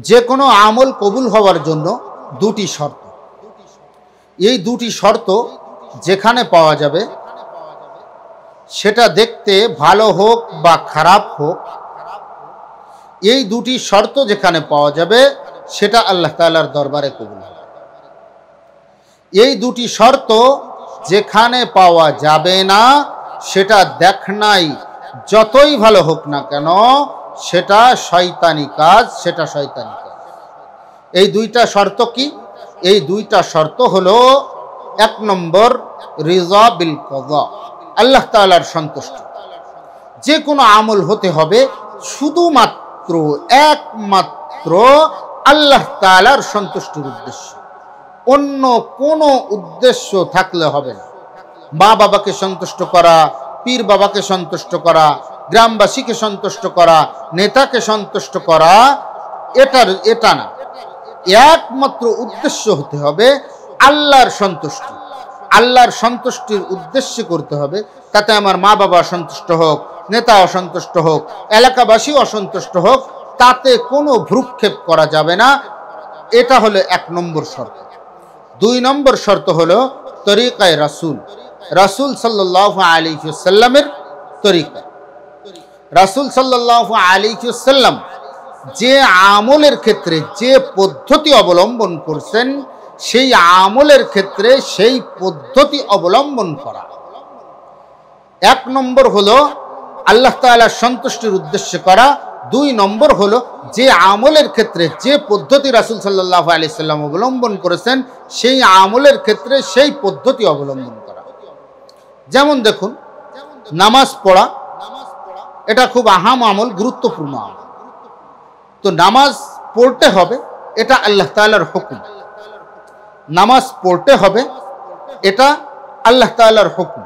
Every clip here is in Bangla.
যে কোনো আমল কবুল হওয়ার জন্য দুটি শর্ত, এই দুটি শর্ত যেখানে পাওয়া যাবে সেটা দেখতে ভালো হোক বা খারাপ হোক, এই দুটি শর্ত যেখানে পাওয়া যাবে সেটা আল্লাহ তাআলার দরবারে কবুল হবে। এই দুটি শর্ত যেখানে পাওয়া যাবে না সেটা দেখনাই যতই ভালো হোক না কেন সেটা শয়তানি কাজ, সেটা শয়তানি কাজ। এই দুইটা শর্ত কি? এই দুইটা শর্ত হলো, এক নম্বর রিজা বিল কযা, আল্লাহ তাআলার সন্তুষ্টি। যে কোনো আমল হতে হবে শুধুমাত্র একমাত্র আল্লাহ তাআলার সন্তুষ্টির উদ্দেশ্য, অন্য কোনো উদ্দেশ্য থাকলে হবে না। মা বাবাকে সন্তুষ্ট করা, পীর বাবাকে সন্তুষ্ট করা, গ্রামবাসীকে সন্তুষ্ট করা, নেতাকে সন্তুষ্ট করা, এটা না। একমাত্র উদ্দেশ্য হতে হবে আল্লাহর সন্তুষ্টি। আল্লাহর সন্তুষ্টির উদ্দেশ্যে করতে হবে। তাতে আমার মা বাবা সন্তুষ্ট হোক, নেতা অসন্তুষ্ট হোক, এলাকাবাসী অসন্তুষ্ট হোক, তাতে কোনো ভ্রুক্ষেপ করা যাবে না। এটা হলো এক নম্বর শর্ত। দুই নম্বর শর্ত হলো তরিকায়ে রাসূল, রাসূল সাল্লাল্লাহু আলাইহি ওয়াসাল্লামের তরিকা। রাসূল সাল্লাল্লাহু আলাইহি ওয়াসাল্লাম যে আমলের ক্ষেত্রে যে পদ্ধতি অবলম্বন করছেন, সেই আমলের ক্ষেত্রে সেই পদ্ধতি অবলম্বন করা। এক নম্বর হলো আল্লাহ তাআলার সন্তুষ্টির উদ্দেশ্যে করা। দুই নম্বর হলো যে আমলের ক্ষেত্রে যে পদ্ধতি রাসূল সাল্লাল্লাহু আলাইহি সাল্লাম অবলম্বন করেছেন, সেই আমলের ক্ষেত্রে সেই পদ্ধতি অবলম্বন করা। যেমন দেখুন, নামাজ পড়া এটা খুব আহাম আমল, গুরুত্বপূর্ণ আমল। তো নামাজ পড়তে হবে, এটা আল্লাহ তাআলার হুকুম। নামাজ পড়তে হবে, এটা আল্লাহ তাআলার হুকুম।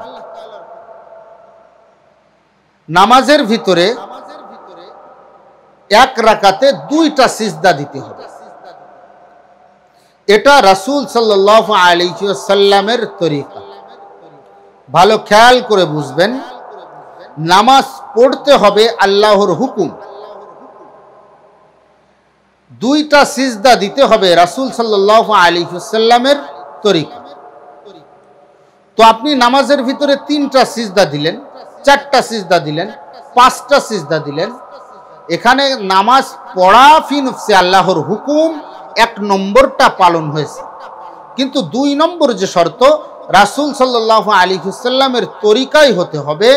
নামাজের ভিতরে এক রাকাতে দুইটা সিজদা দিতে হবে, এটা রাসূল সাল্লাল্লাহু আলাইহি ওয়াসাল্লামের তরিকা। ভালো খেয়াল করে বুঝবেন, নামাজ পড়তে হবে আল্লাহর হুকুম, দুইটা সিজদা দিতে হবে রাসূল সাল্লাল্লাহু আলাইহি ওয়াসাল্লামের তরিকা। তো আপনি নামাজের ভিতরে তিনটা সিজদা দিলেন, চারটা সিজদা দিলেন, পাঁচটা সিজদা দিলেন, এখানে নামাজ পড়া ফি নফসি আল্লাহর হুকুম এক নম্বরটা পালন হয়েছে। কিন্তু দুই নম্বর যে শর্ত রাসূল সাল্লাল্লাহু আলাইহি ওয়াসাল্লামের তরিকাই হতে হবে,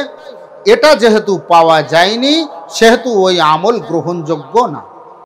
এটা যেহেতু পাওয়া যায়নি সেহেতু ওই আমল গ্রহণযোগ্য না।